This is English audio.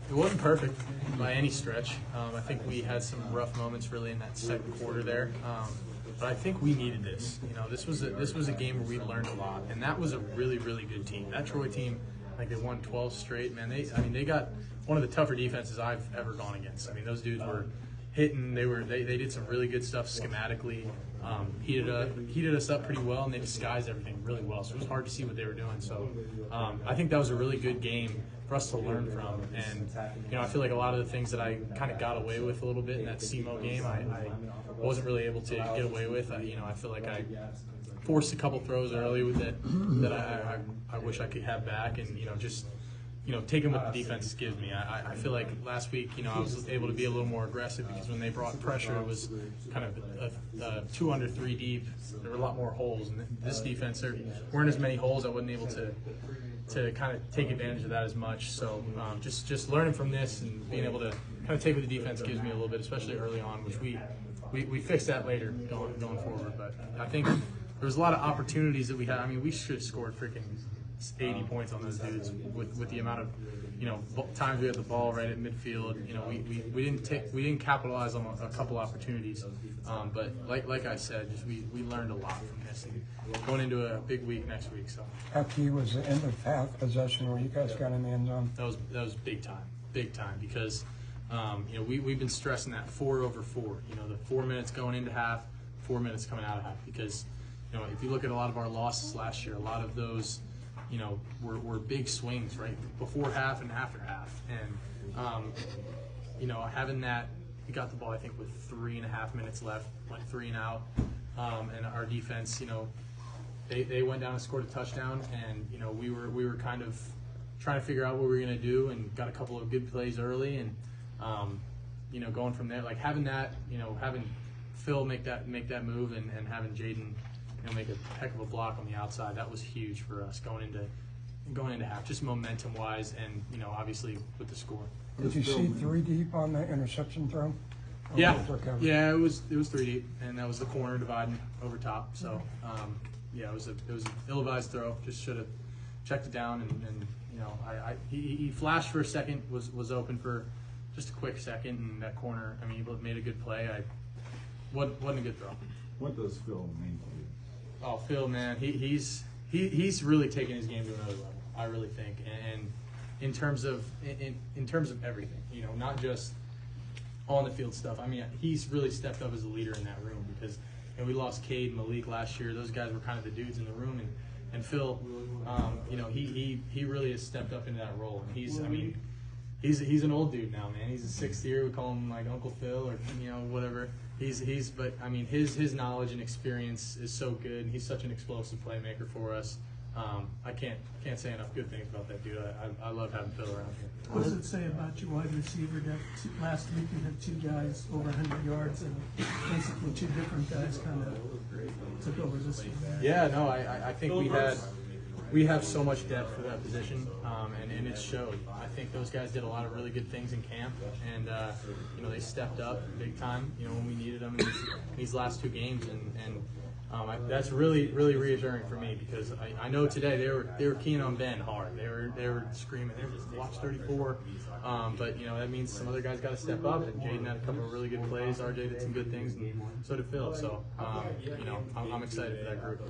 It wasn't perfect by any stretch. I think we had some rough moments really in that second quarter there. But I think we needed this. You know, this was a game where we learned a lot, and that was a really, really good team. That Troy team, like they won 12 straight. Man, they got one of the tougher defenses I've ever gone against. I mean, those dudes were hitting. They did some really good stuff schematically. Heated us up pretty well, and they disguised everything really well. So it was hard to see what they were doing. So I think that was a really good game for us to learn from. And you know, I feel like a lot of the things that I kind of got away with a little bit in that SEMO game, I wasn't really able to get away with. I feel like I forced a couple throws early with that I wish I could have back, and just taking what the defense gives me. I feel like last week, I was able to be a little more aggressive because when they brought pressure, it was kind of a 2 under 3 deep. There were a lot more holes, and this defense, there weren't as many holes. I wasn't able to kind of take advantage of that as much. So just learning from this and being able to kind of take what the defense gives me a little bit, especially early on, which we fixed that later going forward. But I think there was a lot of opportunities that we had. I mean, we should have scored freaking 80 points on those dudes with the amount of times we had the ball right at midfield. We didn't capitalize on a couple opportunities, but like I said, just we learned a lot from this and going into a big week next week. So how key was the end of half possession where you guys got in the end zone? That was big time because we've been stressing that 4 over 4. The 4 minutes going into half, 4 minutes coming out of half, because if you look at a lot of our losses last year, a lot of those were big swings right before half and after half, and having that, we got the ball I think with 3.5 minutes left, went 3 and out, and our defense, they went down and scored a touchdown, and we were kind of trying to figure out what we were going to do, and got a couple of good plays early, and going from there, like having that, having Phil make that move, and having Jaden make a heck of a block on the outside, that was huge for us going into half, just momentum wise, and obviously with the score. Did you see 3 deep on the interception throw? Yeah, it was 3 deep, and that was the corner dividing over top. So it was an ill-advised throw. Just should have checked it down, and he flashed for a second, was open for just a quick second, and that corner, I mean, he made a good play. Wasn't a good throw. What does Phil mean to you? Oh, Phil, man, he's really taken his game to another level. I really think, and in terms of everything, not just on the field stuff. I mean, he's really stepped up as a leader in that room, because we lost Cade and Malik last year. Those guys were kind of the dudes in the room, and Phil, he really has stepped up into that role, and he's an old dude now, man. He's a 6th year. We call him like Uncle Phil, or whatever. But I mean, his knowledge and experience is so good, and he's such an explosive playmaker for us. I can't say enough good things about that dude. I love having Phil around here. What does it say about your wide receiver depth? Last week you had 2 guys over 100 yards, and basically 2 different guys kind of took over this week. Yeah, no, I think we have so much depth for that position, and it showed. I think those guys did a lot of really good things in camp, and they stepped up big time. When we needed them in these last 2 games, and that's really reassuring for me, because I know today they were keen on Ben hard. They were screaming. They were just watch 34. But that means some other guys got to step up, and Jaden had a couple of really good plays. RJ did some good things, and so did Phil. So I'm excited for that group.